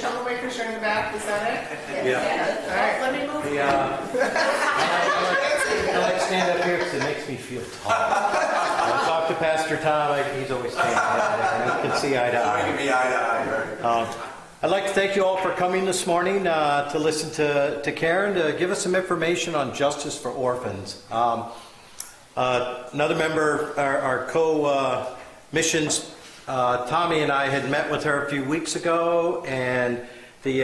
troublemakers are in the back, is that it? Yeah. All right, let me move. I like stand up here because it makes me feel tall. I talk to Pastor Tom, he's always standing up. You can see eye to eye. We can be eye to eye, right? I'd like to thank you all for coming this morning to listen to Karen, to give us some information on Justice for Orphans. Another member, our co-missions, Tommy and I had met with her a few weeks ago, and we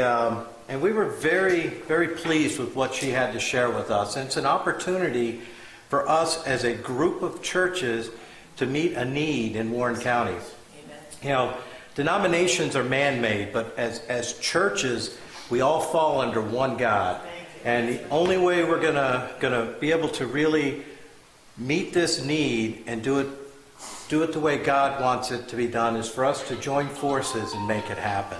were very, very pleased with what she had to share with us. And it's an opportunity for us as a group of churches to meet a need in Warren County. Amen. You know, denominations are man-made, but as churches, we all fall under one God. And the only way we're gonna be able to really meet this need and do it the way God wants it to be done is for us to join forces and make it happen.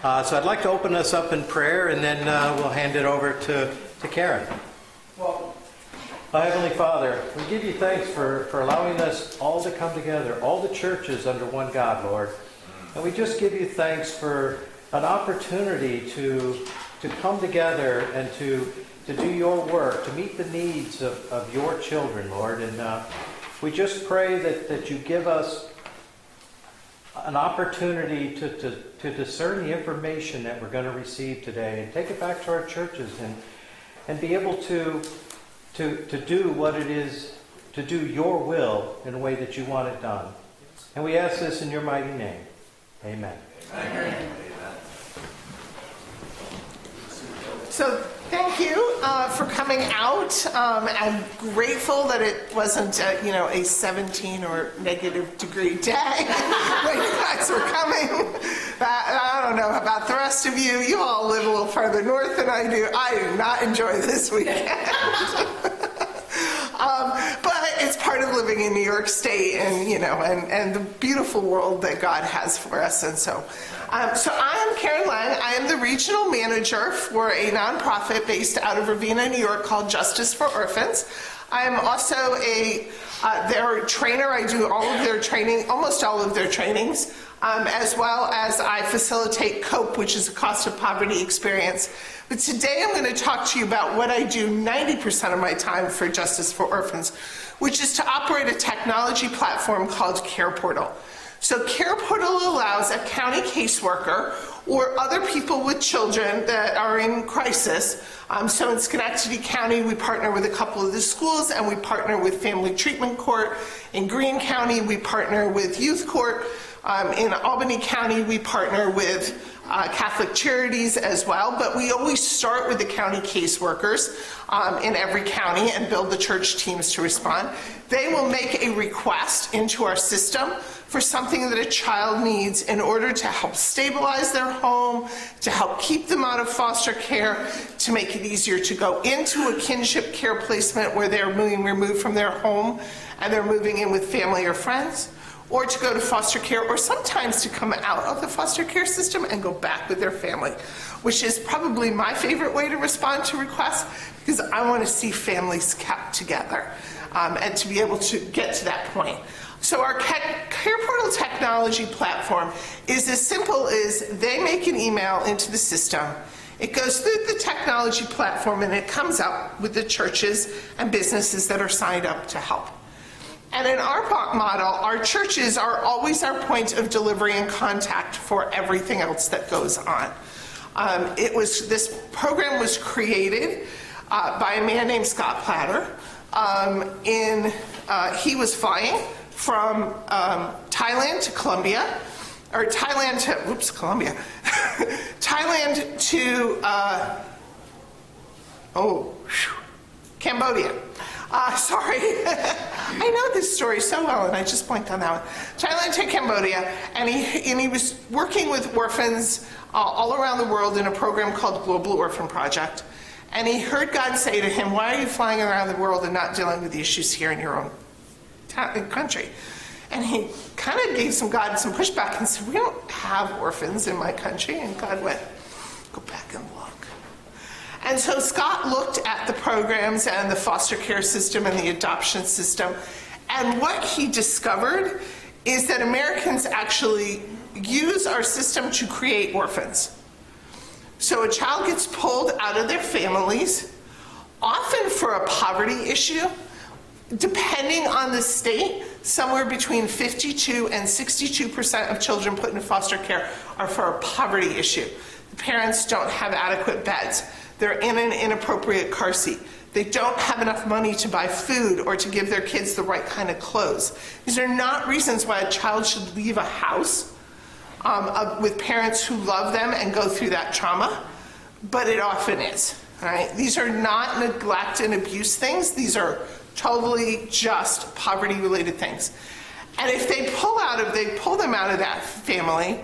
So I'd like to open us up in prayer, and then we'll hand it over to Karen. Well, Heavenly Father, we give you thanks for allowing us all to come together, all the churches under one God, Lord. And we just give you thanks for an opportunity to come together and to do your work, to meet the needs of your children, Lord. And we just pray that you give us an opportunity to discern the information that we're going to receive today and take it back to our churches and be able to do what it is, to do your will in a way that you want it done. And we ask this in your mighty name. Amen. Amen. So thank you for coming out. I'm grateful that it wasn't, a 17 or negative degree day when you guys were coming. I don't know about the rest of you. You all live a little further north than I do. I do not enjoy this weekend. But it's part of living in New York State and the beautiful world that God has for us. And so I am Karen Laing. I am the regional manager for a nonprofit based out of Ravenna, New York called Justice for Orphans. I am also their trainer. I do all of their training, almost all of their trainings, as well as I facilitate COPE, which is a cost of poverty experience. But today I'm going to talk to you about what I do 90% of my time for Justice for Orphans, which is to operate a technology platform called Care Portal. So Care Portal allows a county caseworker or other people with children that are in crisis. So in Schenectady County, we partner with a couple of the schools, and we partner with Family Treatment Court. In Greene County, we partner with Youth Court. In Albany County, we partner with Catholic Charities as well, but we always start with the county caseworkers in every county and build the church teams to respond. They will make a request into our system for something that a child needs in order to help stabilize their home, to help keep them out of foster care, to make it easier to go into a kinship care placement where they're being removed from their home and they're moving in with family or friends, or to go to foster care, or sometimes to come out of the foster care system and go back with their family, which is probably my favorite way to respond to requests, because I want to see families kept together and to be able to get to that point. So our Care Portal technology platform is as simple as they make an email into the system. It goes through the technology platform, and it comes up with the churches and businesses that are signed up to help. And in our model, our churches are always our point of delivery and contact for everything else that goes on. This program was created by a man named Scott Platter. He was flying from Thailand to Colombia, or Thailand to, Colombia, Thailand to, Cambodia. Sorry. I know this story so well, and I just blanked on that one. Thailand to Cambodia, and he was working with orphans all around the world in a program called Global Orphan Project. And he heard God say to him, "Why are you flying around the world and not dealing with the issues here in your own country?" And he kind of gave God some pushback and said, "We don't have orphans in my country." And God went, "Go back and look." And so Scott looked at the programs and the foster care system and the adoption system, and what he discovered is that Americans actually use our system to create orphans. So a child gets pulled out of their families, often for a poverty issue. Depending on the state, somewhere between 52 and 62% of children put in foster care are for a poverty issue. The parents don't have adequate beds. They're in an inappropriate car seat. They don't have enough money to buy food or to give their kids the right kind of clothes. These are not reasons why a child should leave a house with parents who love them and go through that trauma, but it often is. Right? These are not neglect and abuse things. These are totally just poverty-related things. And if they pull them out of that family,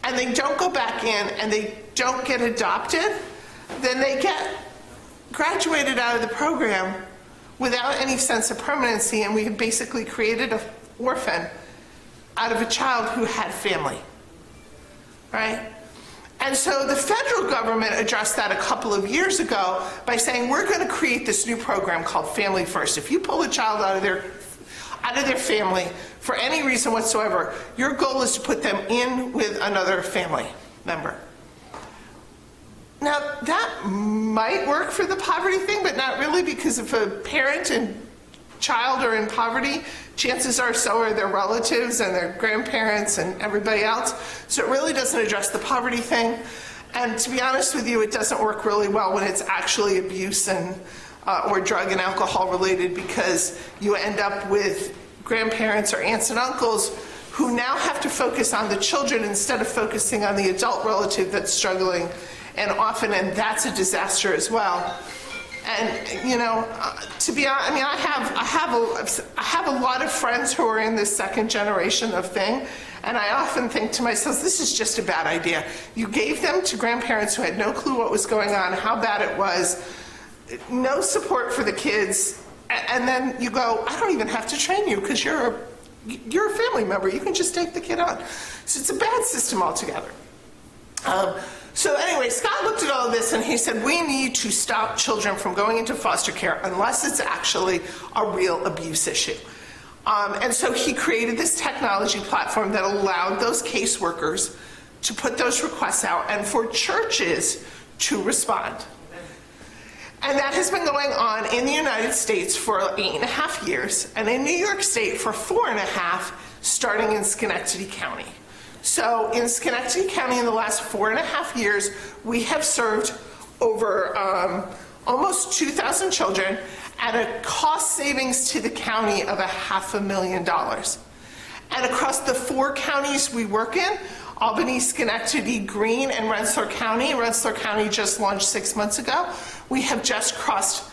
and they don't go back in, and they don't get adopted, then they get graduated out of the program without any sense of permanency, and we have basically created an orphan out of a child who had family, right? And so the federal government addressed that a couple of years ago by saying, we're going to create this new program called Family First. If you pull a child out of their family for any reason whatsoever, your goal is to put them in with another family member. Now, that might work for the poverty thing, but not really, because if a parent and child are in poverty, chances are so are their relatives and their grandparents and everybody else. So it really doesn't address the poverty thing. And to be honest with you, it doesn't work really well when it's actually abuse and or drug and alcohol related, because you end up with grandparents or aunts and uncles who now have to focus on the children instead of focusing on the adult relative that's struggling, and that's a disaster as well. And to be honest, I mean, I have a lot of friends who are in this second generation of thing, and I often think to myself, this is just a bad idea. You gave them to grandparents who had no clue what was going on, how bad it was, no support for the kids, and then you go, I don't even have to train you because you're a family member. You can just take the kid on. So it's a bad system altogether. So anyway, Scott looked at all of this and he said, we need to stop children from going into foster care unless it's actually a real abuse issue. And so he created this technology platform that allowed those caseworkers to put those requests out and for churches to respond. And that has been going on in the United States for 8.5 years, and in New York State for 4.5, starting in Schenectady County. So in Schenectady County in the last 4.5 years, we have served over almost 2,000 children at a cost savings to the county of $500,000. And across the 4 counties we work in, Albany, Schenectady, Greene, and Rensselaer County just launched 6 months ago, we have just crossed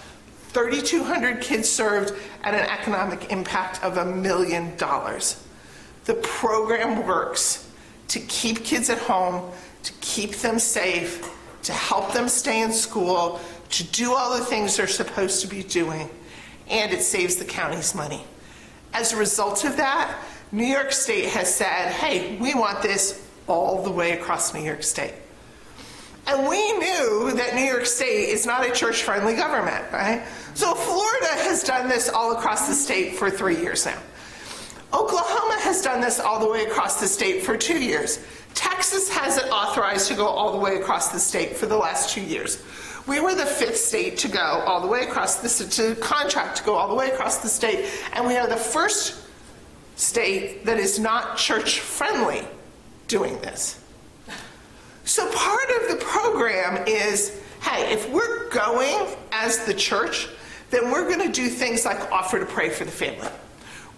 3,200 kids served at an economic impact of $1 million. The program works to keep kids at home, to keep them safe, to help them stay in school, to do all the things they're supposed to be doing, and it saves the county's money. As a result of that, New York State has said, hey, we want this all the way across New York State. And we knew that New York State is not a church-friendly government, right? So Florida has done this all across the state for 3 years now. Oklahoma has done this all the way across the state for 2 years. Texas has it authorized to go all the way across the state for the last 2 years. We were the 5th state to go all the way across to contract to go all the way across the state, and we are the first state that is not church-friendly doing this. So part of the program is, hey, if we're going as the church, then we're going to do things like offer to pray for the family.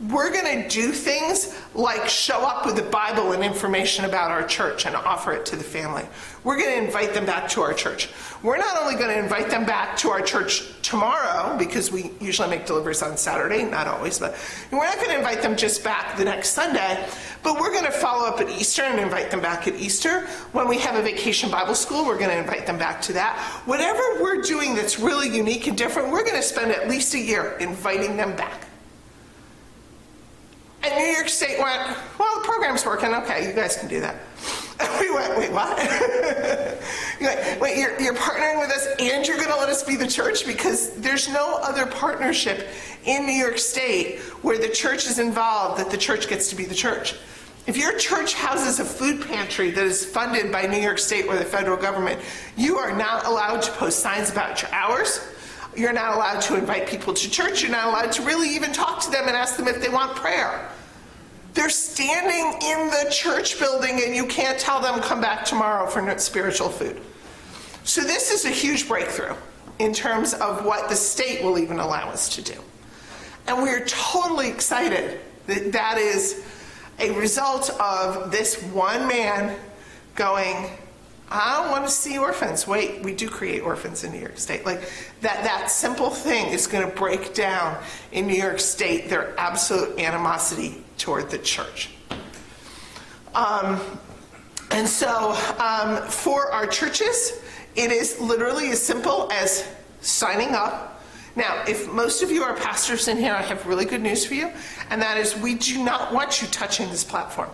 We're going to do things like show up with the Bible and information about our church and offer it to the family. We're going to invite them back to our church. We're not only going to invite them back to our church tomorrow, because we usually make deliveries on Saturday, not always, but we're not going to invite them just back the next Sunday, but we're going to follow up at Easter and invite them back at Easter. When we have a vacation Bible school, we're going to invite them back to that. Whatever we're doing that's really unique and different, we're going to spend at least a year inviting them back. And New York State went, well, the program's working. Okay, you guys can do that. And we went, wait, what? Wait, you're partnering with us and you're going to let us be the church? Because there's no other partnership in New York State where the church is involved that the church gets to be the church. If your church houses a food pantry that is funded by New York State or the federal government, you are not allowed to post signs about your hours. You're not allowed to invite people to church. You're not allowed to really even talk to them and ask them if they want prayer. They're standing in the church building and you can't tell them come back tomorrow for spiritual food. So this is a huge breakthrough in terms of what the state will even allow us to do. And we're totally excited that that is a result of this one man going, I don't want to see orphans. Wait, we do create orphans in New York State. Like that simple thing is going to break down in New York State their absolute animosity toward the church. And so for our churches, it is literally as simple as signing up. Now, if most of you are pastors in here, I have really good news for you, and that is we do not want you touching this platform.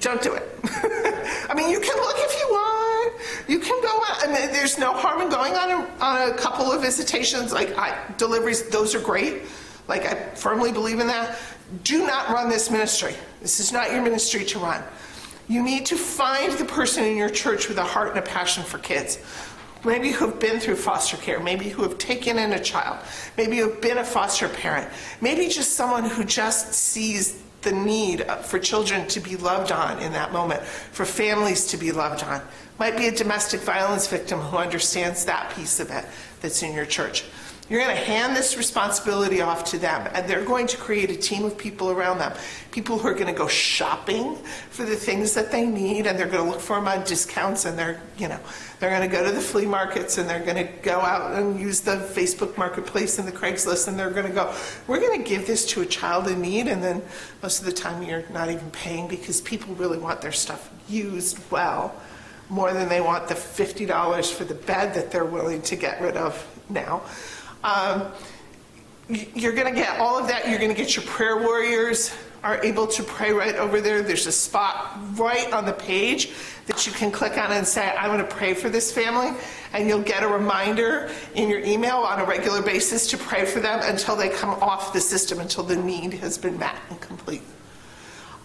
Don't do it. I mean, you can look if you want. You can go on. I mean, there's no harm in going on a couple of visitations, like deliveries. Those are great. Like, I firmly believe in that. Do not run this ministry. This is not your ministry to run. You need to find the person in your church with a heart and a passion for kids. Maybe who have been through foster care, maybe who have taken in a child, maybe who have been a foster parent, maybe just someone who just sees the need for children to be loved on in that moment, for families to be loved on. Might be a domestic violence victim who understands that piece of it that's in your church. You're going to hand this responsibility off to them, and they're going to create a team of people around them. People who are going to go shopping for the things that they need, and they're going to look for them on discounts, and they're going to go to the flea markets, and they're going to go out and use the Facebook Marketplace and the Craigslist, and they're going to go, we're going to give this to a child in need, and then most of the time you're not even paying because people really want their stuff used well more than they want the $50 for the bed that they're willing to get rid of now. You're going to get all of that. You're going to get your prayer warriors are able to pray right over there. There's a spot right on the page that you can click on and say, I want to pray for this family. And you'll get a reminder in your email on a regular basis to pray for them until they come off the system, until the need has been met and complete.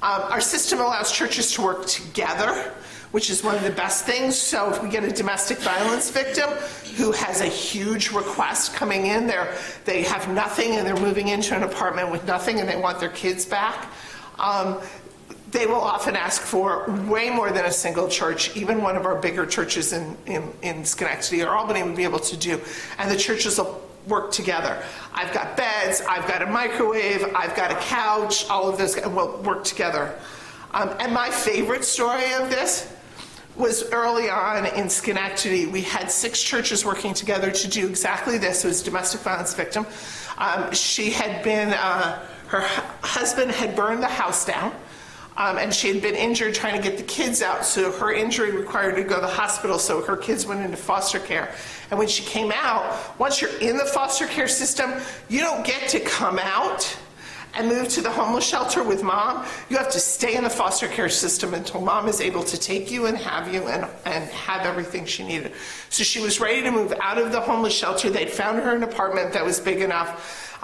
Our system allows churches to work together, which is one of the best things. So if we get a domestic violence victim who has a huge request coming in, they have nothing and they're moving into an apartment with nothing and they want their kids back, they will often ask for way more than a single church. Even one of our bigger churches in Schenectady or Albany would be able to do. And the churches will work together. I've got beds, I've got a microwave, I've got a couch, all of this, and we'll work together. And my favorite story of this was early on in Schenectady. We had 6 churches working together to do exactly this. It was a domestic violence victim. She had been, her husband had burned the house down, and she had been injured trying to get the kids out, so her injury required her to go to the hospital, so her kids went into foster care. And when she came out, once you're in the foster care system, you don't get to come out and move to the homeless shelter with mom. You have to stay in the foster care system until mom is able to take you and have you and have everything she needed. So she was ready to move out of the homeless shelter. They'd found her an apartment that was big enough,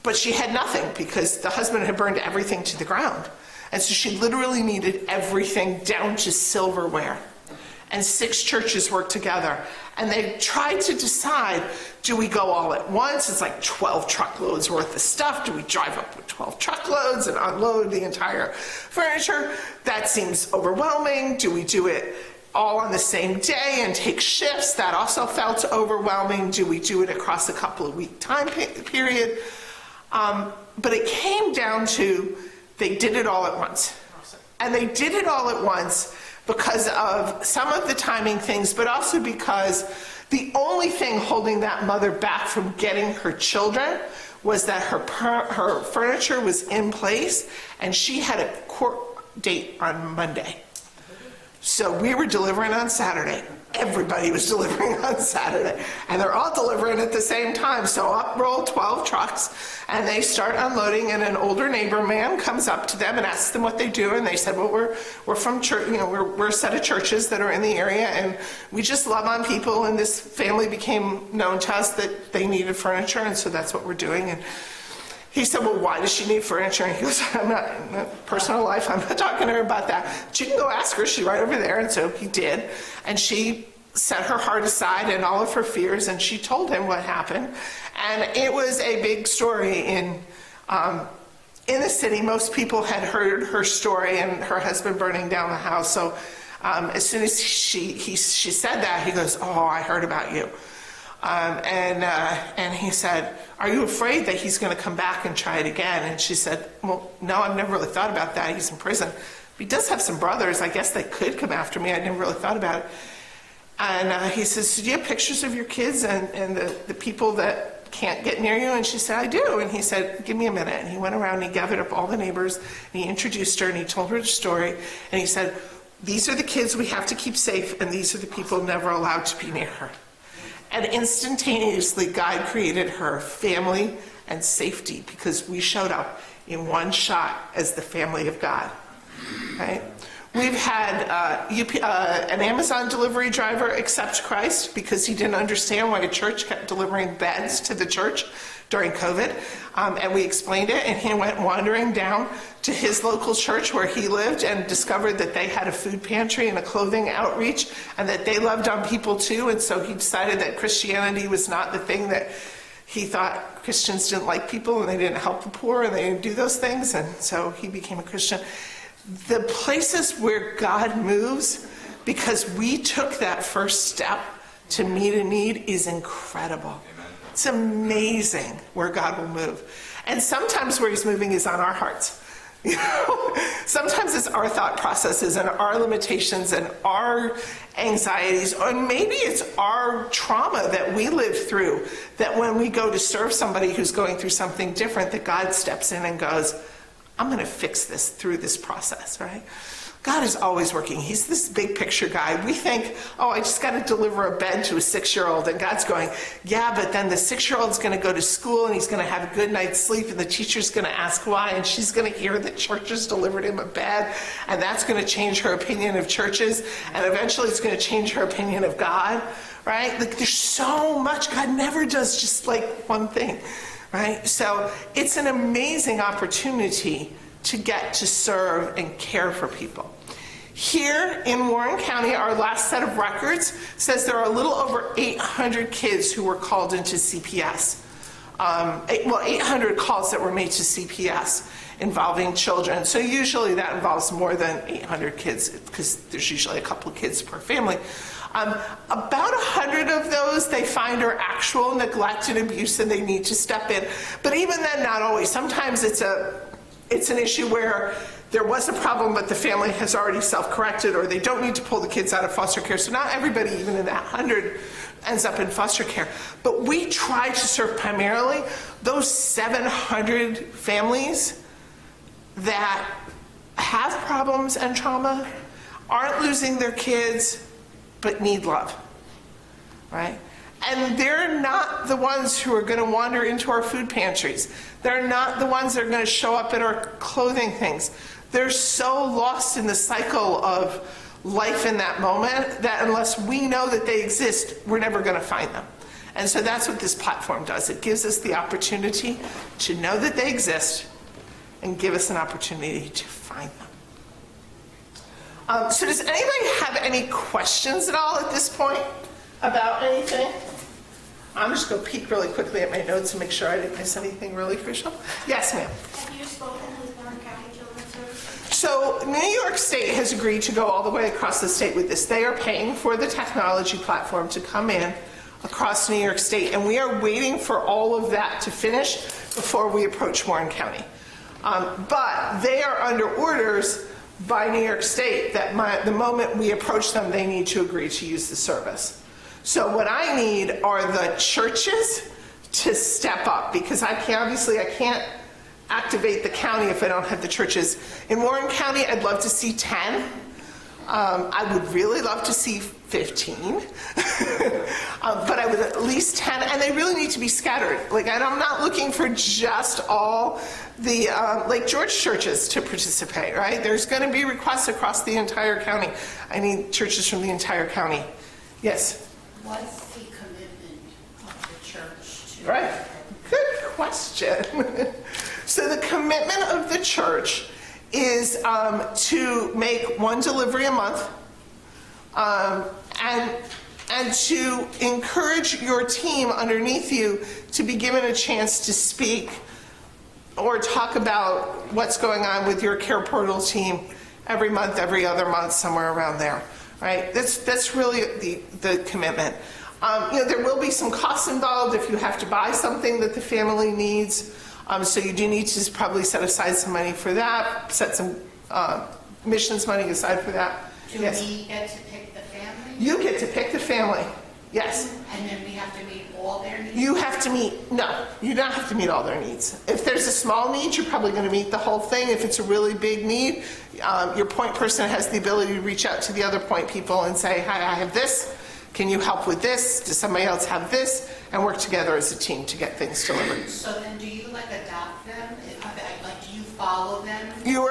but she had nothing because the husband had burned everything to the ground. And so she literally needed everything down to silverware. And 6 churches worked together. And they tried to decide, do we go all at once? It's like 12 truckloads worth of stuff. Do we drive up with 12 truckloads and unload the entire furniture? That seems overwhelming. Do we do it all on the same day and take shifts? That also felt overwhelming. Do we do it across a couple of week time period? But it came down to they did it all at once. And they did it all at once because of some of the timing things, but also because the only thing holding that mother back from getting her children was that her furniture was in place and she had a court date on Monday. So we were delivering on Saturday. Everybody was delivering on Saturday. And they're all delivering at the same time. So up roll 12 trucks and they start unloading, and an older neighbor man comes up to them and asks them what they do. And they said, well, we're from church, we're a set of churches that are in the area and we just love on people, and this family became known to us that they needed furniture, and so that's what we're doing. And he said, well, why does she need furniture? And he goes, I'm not, in my personal life, I'm not talking to her about that. But you can go ask her, she's right over there. And so he did. And she set her heart aside and all of her fears, and she told him what happened. And it was a big story in the city. Most people had heard her story and her husband burning down the house. So as soon as she said that, he goes, oh, I heard about you. And he said, are you afraid that he's going to come back and try it again? And she said, well, no, I've never really thought about that. He's in prison. But he does have some brothers. I guess they could come after me. I never really thought about it. And he says, so do you have pictures of your kids and the people that can't get near you? And she said, I do. And he said, give me a minute. And he went around and he gathered up all the neighbors and he introduced her and he told her the story. And he said, these are the kids we have to keep safe, and these are the people never allowed to be near her. And instantaneously, God created her family and safety because we showed up in one shot as the family of God. Right? We've had an Amazon delivery driver accept Christ because he didn't understand why a church kept delivering beds to the church during COVID. And we explained it, and he went wandering down to his local church where he lived and discovered that they had a food pantry and a clothing outreach and that they loved on people too. And so he decided that Christianity was not the thing that he thought. Christians didn't like people and they didn't help the poor and they didn't do those things. And so he became a Christian. The places where God moves, because we took that first step to meet a need, is incredible. Amen. It's amazing where God will move. And sometimes where he's moving is on our hearts. You know? Sometimes it's our thought processes and our limitations and our anxieties, or maybe it's our trauma that we live through, that when we go to serve somebody who's going through something different, that God steps in and goes, I'm going to fix this through this process, right? God is always working. He's this big picture guy. We think, oh, I just got to deliver a bed to a 6-year-old. And God's going, yeah, but then the 6-year-old's going to go to school and he's going to have a good night's sleep and the teacher's going to ask why and she's going to hear that church has delivered him a bed and that's going to change her opinion of churches and eventually it's going to change her opinion of God, right? Like there's so much. God never does just like one thing. Right? So it's an amazing opportunity to get to serve and care for people. Here in Warren County, our last set of records says there are a little over 800 kids who were called into CPS. 800 calls that were made to CPS involving children. So usually that involves more than 800 kids because there's usually a couple of kids per family. About 100 of those they find are actual neglect and abuse and they need to step in. But even then, not always. Sometimes it's an issue where there was a problem but the family has already self-corrected or they don't need to pull the kids out of foster care. So not everybody, even in that 100, ends up in foster care. But we try to serve primarily those 700 families that have problems and trauma, aren't losing their kids, but need love, right? And they're not the ones who are going to wander into our food pantries. They're not the ones that are going to show up at our clothing things. They're so lost in the cycle of life in that moment that unless we know that they exist, we're never going to find them. And so that's what this platform does. It gives us the opportunity to know that they exist and give us an opportunity to find them. So does anybody have any questions at all at this point about anything? I'm just going to peek really quickly at my notes and make sure I didn't miss anything really crucial. Yes, ma'am. Have you spoken with Warren County Children's Services? So New York State has agreed to go all the way across the state with this. They are paying for the technology platform to come in across New York State, and we are waiting for all of that to finish before we approach Warren County. But they are under orders by New York State that the moment we approach them, they need to agree to use the service. So what I need are the churches to step up because I can't activate the county if I don't have the churches. In Warren County, I'd love to see 10. I would really love to see 15, but I would at least 10, and they really need to be scattered. Like, I'm not looking for just all the Lake George churches to participate, right? There's going to be requests across the entire county. I need churches from the entire county. Yes? What's the commitment of the church to? Right. Good question. So the commitment of the church is to make one delivery a month, and to encourage your team underneath you to be given a chance to speak or talk about what's going on with your care portal team every month, every other month, somewhere around there, right? That's really the commitment. There will be some costs involved if you have to buy something that the family needs. So you do need to probably set aside some money for that, set some missions money aside for that. Do Yes. we get to pick the family? You get to pick the family, yes. And then we have to meet all their needs? You have to meet, no, you don't have to meet all their needs. If there's a small need, you're probably going to meet the whole thing. If it's a really big need, your point person has the ability to reach out to the other point people and say, hi, I have this. Can you help with this? Does somebody else have this? And work together as a team to get things delivered. So then do you adopt them? Do you follow them? You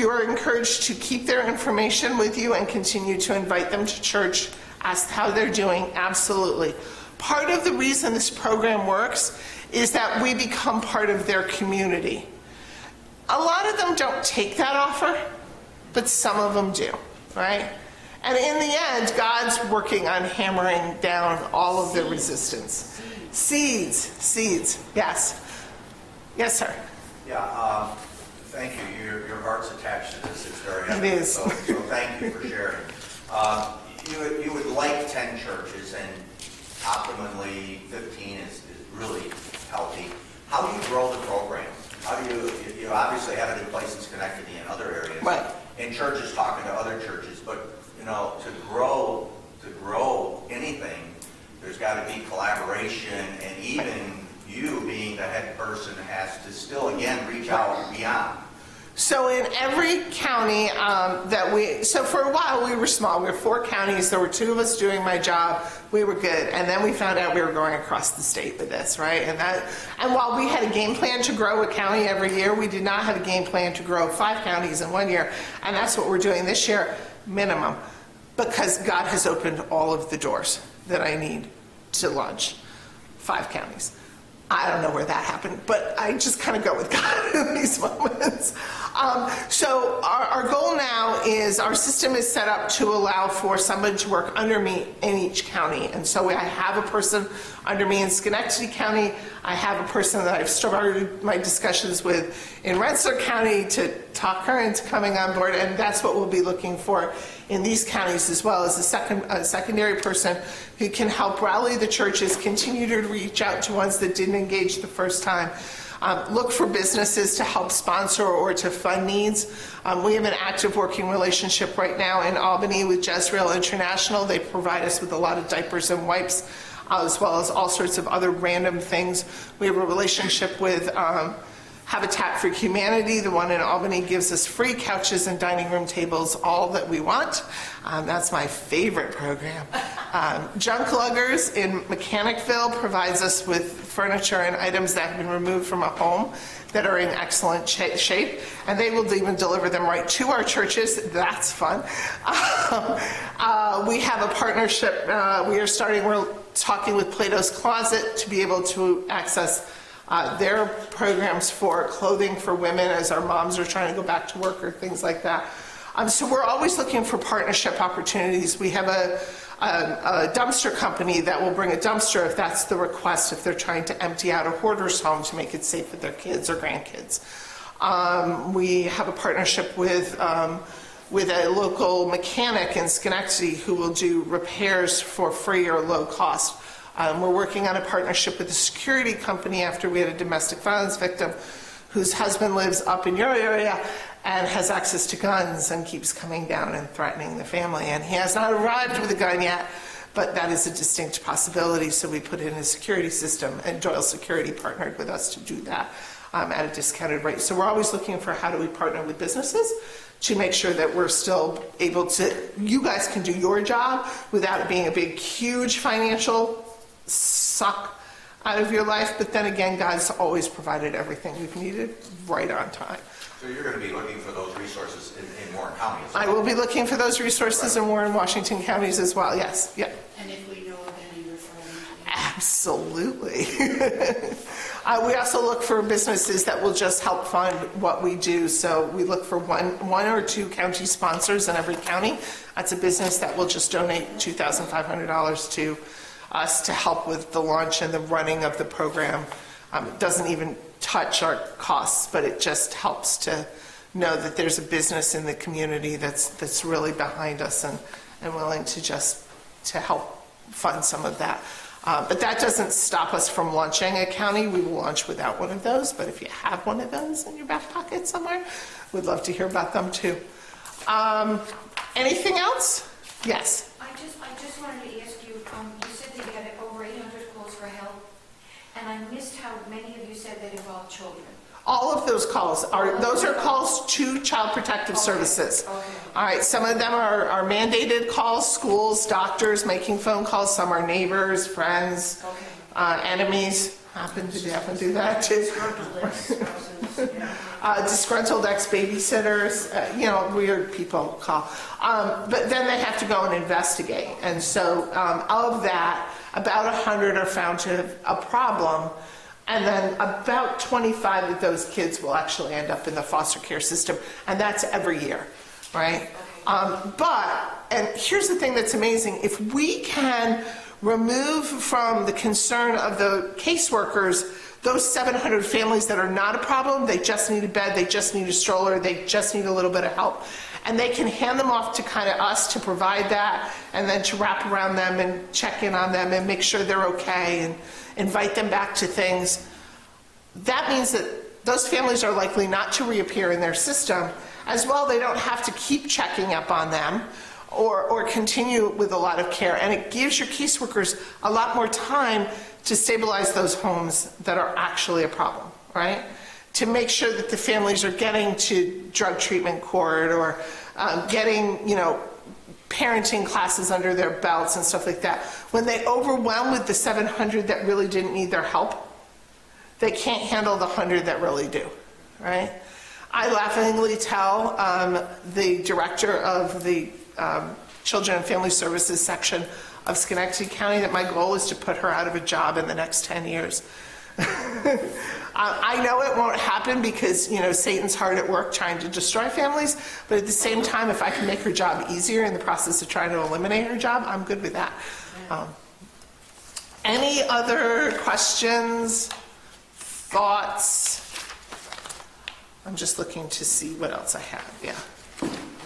are encouraged to keep their information with you and continue to invite them to church, ask how they're doing, absolutely. Part of the reason this program works is that we become part of their community. A lot of them don't take that offer, but some of them do, right? And in the end, God's working on hammering down all of the resistance. Seeds, yes. Yes, sir. Yeah, thank you. Your heart's attached to this. It's very It is. So thank you for sharing. You would like 10 churches, and optimally 15 is really healthy. How do you grow the program? How do you obviously have it in place in Schenectady and other areas, Right. and churches talking to other churches, but to grow anything, there's got to be collaboration, and even you being the head person has to still again reach out beyond. So in every county so for a while we were small. We were 4 counties. There were 2 of us doing my job. We were good. And then we found out we were going across the state with this, right? And while we had a game plan to grow a county every year, we did not have a game plan to grow 5 counties in 1 year. And that's what we're doing this year, minimum, because God has opened all of the doors that I need to launch 5 counties. I don't know where that happened, but I just kind of go with God in these moments. So our goal now is our system is set up to allow for somebody to work under me in each county. And so I have a person under me in Schenectady County. I have a person that I've started my discussions with in Rensselaer County to talk her into coming on board. And that's what we'll be looking for in these counties, as well as a secondary person who can help rally the churches, continue to reach out to ones that didn't engage the first time, look for businesses to help sponsor or to fund needs. We have an active working relationship right now in Albany with Jezreel International. They provide us with a lot of diapers and wipes, as well as all sorts of other random things. We have a relationship with Habitat for Humanity. The one in Albany gives us free couches and dining room tables, all that we want. That's my favorite program. Junk Luggers in Mechanicville provides us with furniture and items that have been removed from a home that are in excellent shape, and they will even deliver them right to our churches. That's fun. We have a partnership. We're talking with Plato's Closet to be able to access their programs for clothing for women as our moms are trying to go back to work or things like that. So we're always looking for partnership opportunities. We have a dumpster company that will bring a dumpster if that's the request, if they're trying to empty out a hoarder's home to make it safe for their kids or grandkids. We have a partnership with a local mechanic in Schenectady who will do repairs for free or low cost. We're working on a partnership with a security company after we had a domestic violence victim whose husband lives up in your area and has access to guns and keeps coming down and threatening the family. And he has not arrived with a gun yet, but that is a distinct possibility. So we put in a security system, and Doyle Security partnered with us to do that at a discounted rate. So we're always looking for how do we partner with businesses to make sure that we're still able to, you guys can do your job without it being a big, huge financial suck out of your life, but then again, God's always provided everything we've needed right on time. So you're going to be looking for those resources in Warren County as well? I will be looking for those resources in Warren, Washington counties as well, yes. Yeah. And if we know of any referrals? Absolutely. We also look for businesses that will just help fund what we do. So we look for one or two county sponsors in every county. That's a business that will just donate $2,500 to us to help with the launch and the running of the program. It doesn't even touch our costs, but it just helps to know that there's a business in the community that's really behind us and willing to help fund some of that. But that doesn't stop us from launching a county. We will launch without one of those, but if you have one of those in your back pocket somewhere, we'd love to hear about them too. Anything else? Yes. I just wanted to ask you, you said that you had over 800 calls for help, and I missed how many of you said that involved children. All of those calls are calls to Child Protective Services. Okay. All right, some of them are mandated calls, schools, doctors making phone calls. Some are neighbors, friends, enemies. Happen to do that too. Disgruntled ex-babysitters, weird people call. But then they have to go and investigate. And so of that, about 100 are found to have a problem. And then about 25 of those kids will actually end up in the foster care system. And that's every year, right? And here's the thing that's amazing. If we can remove from the concern of the caseworkers those 700 families that are not a problem, they just need a bed, they just need a stroller, they just need a little bit of help. And they can hand them off to kind of us to provide that and then to wrap around them and check in on them and make sure they're okay and invite them back to things. That means that those families are likely not to reappear in their system. As well, they don't have to keep checking up on them or continue with a lot of care. And it gives your caseworkers a lot more time to stabilize those homes that are actually a problem, right? To make sure that the families are getting to drug treatment court or getting, parenting classes under their belts and stuff like that. When they overwhelm with the 700 that really didn't need their help, they can't handle the 100 that really do, right? I laughingly tell the director of the Children and Family Services section of Schenectady County that my goal is to put her out of a job in the next 10 years. I know it won't happen because, Satan's hard at work trying to destroy families, but at the same time, if I can make her job easier in the process of trying to eliminate her job, I'm good with that. Any other questions, thoughts? I'm just looking to see what else I have, yeah.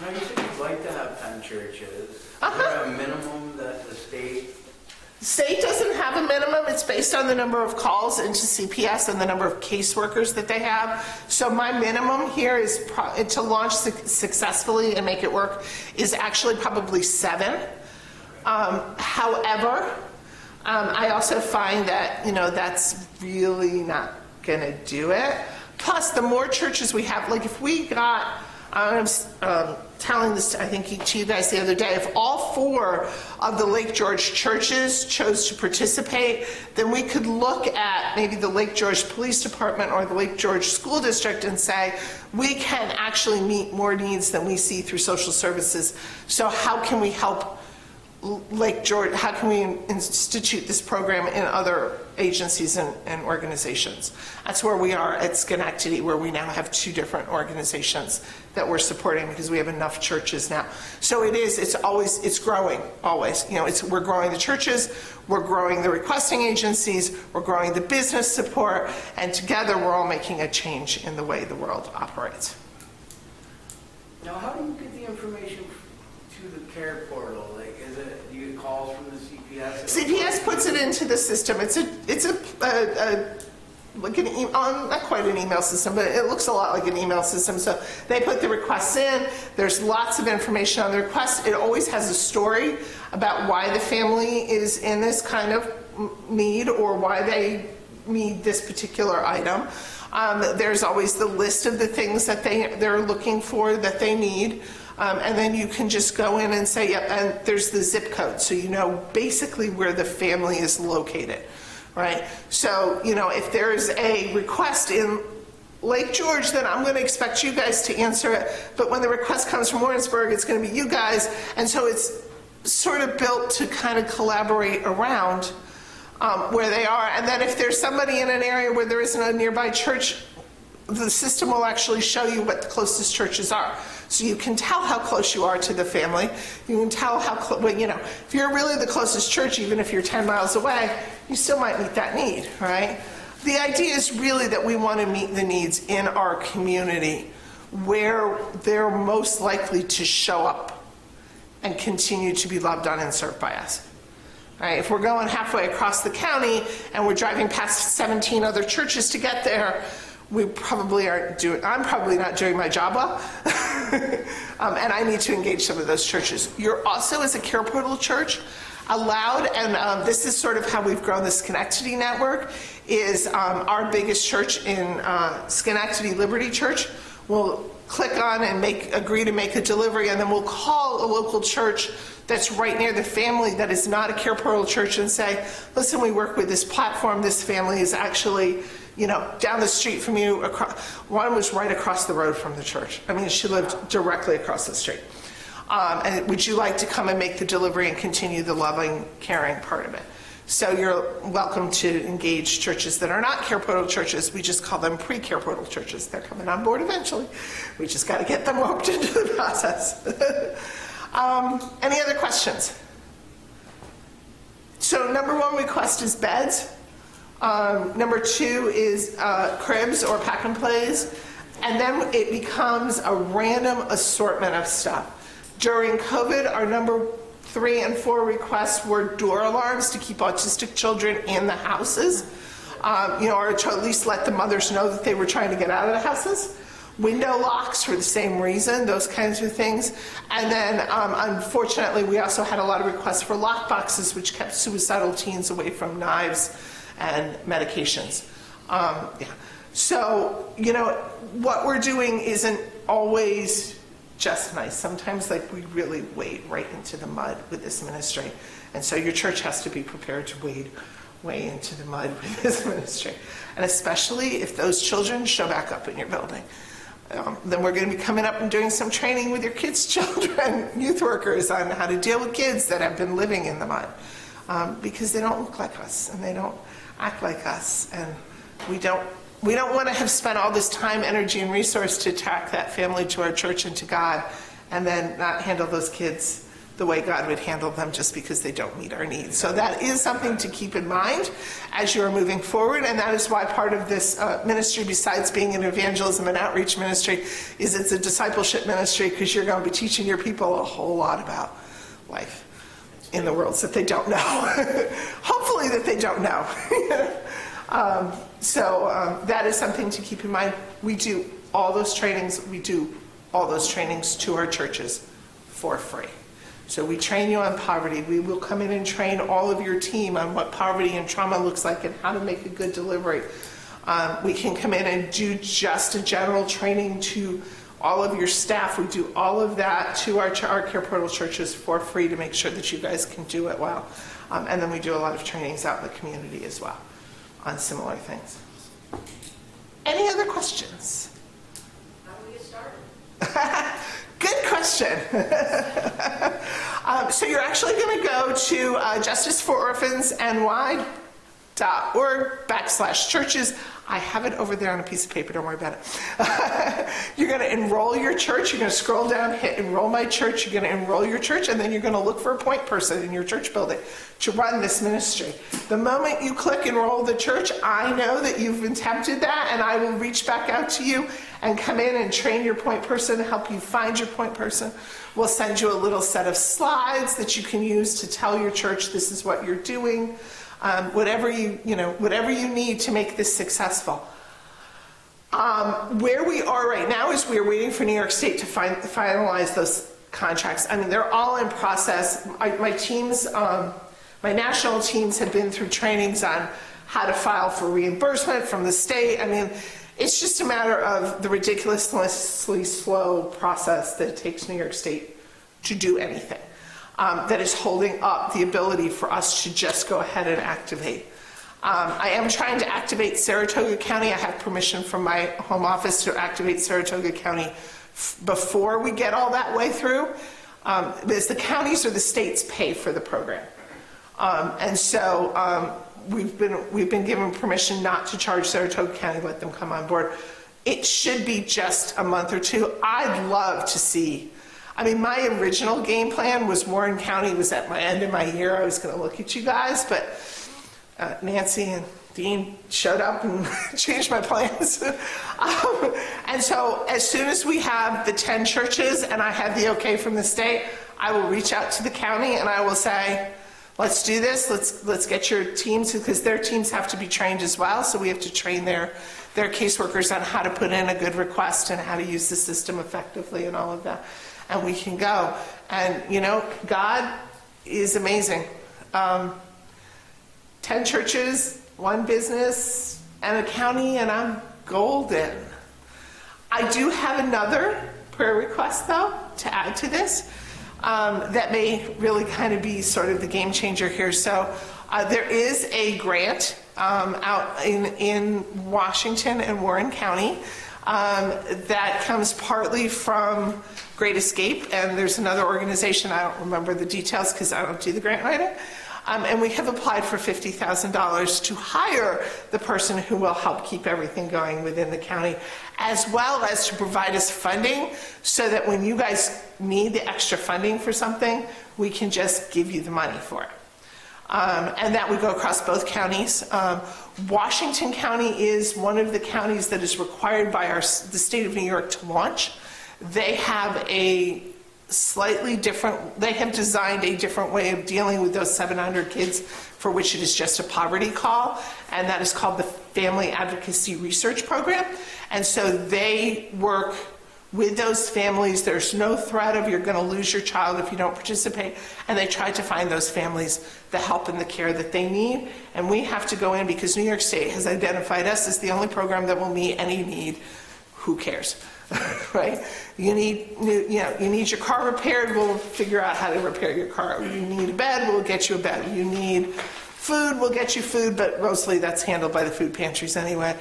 Now, you said you'd like to have 10 churches. Is there a minimum that the state... State doesn't have a minimum. It's based on the number of calls into CPS and the number of caseworkers that they have. So my minimum here is to launch successfully and make it work is actually probably 7. However, I also find that, that's really not going to do it. Plus, the more churches we have, like if we got... I was telling this, I think, to you guys the other day. If all 4 of the Lake George churches chose to participate, then we could look at maybe the Lake George Police Department or the Lake George School District and say, we can actually meet more needs than we see through social services. So how can we help Lake George, how can we institute this program in other agencies and organizations? That's where we are at Schenectady, where we now have 2 different organizations that we're supporting because we have enough churches now. So it's growing, always. We're growing the churches, we're growing the requesting agencies, we're growing the business support, and together we're all making a change in the way the world operates. Now, how do you get the information to the care portal? Do you get calls from the CPS? CPS puts it into the system. It's like not quite an email system, but it looks a lot like an email system. So they put the requests in. There's lots of information on the request. It always has a story about why the family is in this kind of need or why they need this particular item. There's always the list of the things that they're looking for that they need. And then you can just go in and say, yep, and there's the zip code. So you know basically where the family is located, right? So, if there's a request in Lake George, then I'm going to expect you guys to answer it. But when the request comes from Warrensburg, it's going to be you guys. And so it's sort of built to kind of collaborate around where they are. And then if there's somebody in an area where there isn't a nearby church, the system will actually show you what the closest churches are. So you can tell how close you are to the family. You can tell how, well, you know, if you're really the closest church, even if you're 10 miles away, you still might meet that need, right? The idea is really that we want to meet the needs in our community where they're most likely to show up and continue to be loved on and served by us. Right? If we're going halfway across the county and we're driving past 17 other churches to get there, we probably aren't doing, I'm probably not doing my job well. And I need to engage some of those churches. You're also, as a Care Portal church, allowed, and this is sort of how we've grown the Schenectady network, is our biggest church in Schenectady, Liberty Church, will click on and agree to make a delivery, and then we'll call a local church that's right near the family that is not a Care Portal church and say, listen, we work with this platform, this family is actually, you know, down the street from you. One was right across the road from the church. I mean, she lived directly across the street. And would you like to come and make the delivery and continue the loving, caring part of it? So you're welcome to engage churches that are not Care Portal churches. We just call them pre-Care Portal churches. They're coming on board eventually. We just got to get them roped into the process. Any other questions? So number one request is beds. Number two is cribs or pack and plays. And then it becomes a random assortment of stuff. During COVID, our number 3 and 4 requests were door alarms to keep autistic children in the houses, you know, or to at least let the mothers know that they were trying to get out of the houses. Window locks for the same reason, those kinds of things. And then, unfortunately, we also had a lot of requests for lock boxes, which kept suicidal teens away from knives and medications. Yeah. So, you know, what we're doing isn't always just nice. Sometimes, like, we really wade right into the mud with this ministry. And so your church has to be prepared to wade way into the mud with this ministry. And especially if those children show back up in your building. Then we're going to be coming up and doing some training with your kids' children, youth workers, on how to deal with kids that have been living in the mud. Because they don't look like us, and they don't act like us. And we don't want to have spent all this time, energy, and resource to attract that family to our church and to God, and then not handle those kids the way God would handle them just because they don't meet our needs. So that is something to keep in mind as you are moving forward, and that is why part of this ministry, besides being an evangelism and outreach ministry, is it's a discipleship ministry, because you're going to be teaching your people a whole lot about life in the worlds that they don't know. Hopefully that they don't know. So that is something to keep in mind. We do all those trainings. We do all those trainings to our churches for free. So we train you on poverty. We will come in and train all of your team on what poverty and trauma looks like and how to make a good delivery. We can come in and do just a general training to all of your staff. We do all of that to our Care Portal churches for free to make sure that you guys can do it well. And then we do a lot of trainings out in the community as well on similar things. Any other questions? How do we get started? Good question. So you're actually going to go to justicefororphansny.org/churches. I have it over there on a piece of paper. Don't worry about it. You're going to enroll your church. You're going to scroll down, hit enroll my church. You're going to enroll your church, and then you're going to look for a point person in your church building to run this ministry. The moment you click enroll the church, I know that you've attempted that, and I will reach back out to you and come in and train your point person, help you find your point person. We'll send you a little set of slides that you can use to tell your church this is what you're doing. Whatever you need to make this successful. Where we are right now is we're waiting for New York State to finalize those contracts. I mean, they're all in process. My teams, my national teams have been through trainings on how to file for reimbursement from the state. I mean, it's just a matter of the ridiculously slow process that it takes New York State to do anything. That is holding up the ability for us to just go ahead and activate. I am trying to activate Saratoga County. I have permission from my home office to activate Saratoga County before we get all that way through, because the counties or the states pay for the program. And so we've been given permission not to charge Saratoga County, let them come on board. It should be just a month or two. I'd love to see. I mean, my original game plan was Warren County was at my end of my year. I was going to look at you guys, but Nancy and Dean showed up and changed my plans. And so as soon as we have the 10 churches and I have the okay from the state, I will reach out to the county and I will say, let's do this. Let's get your teams, because their teams have to be trained as well. So we have to train their caseworkers on how to put in a good request and how to use the system effectively and all of that. And we can go. And, you know, God is amazing. 10 churches, 1 business, and a county, and I'm golden. I do have another prayer request, though, to add to this. That may really kind of be sort of the game changer here. So there is a grant out in Washington and Warren County that comes partly from Great Escape, and there's another organization, I don't remember the details because I don't do the grant writing, and we have applied for $50,000 to hire the person who will help keep everything going within the county, as well as to provide us funding so that when you guys need the extra funding for something, we can just give you the money for it. And that would go across both counties. Washington County is one of the counties that is required by the state of New York to launch. They have a slightly different, they have designed a different way of dealing with those 700 kids for which it is just a poverty call, and that is called the Family Advocacy Research Program. And so they work with those families. There's no threat of you're going to lose your child if you don't participate, and they try to find those families the help and the care that they need. And we have to go in because New York State has identified us as the only program that will meet any need. Who cares? Right? You need your car repaired, we'll figure out how to repair your car. You need a bed, we'll get you a bed. You need food, we'll get you food, but mostly that's handled by the food pantries anyway.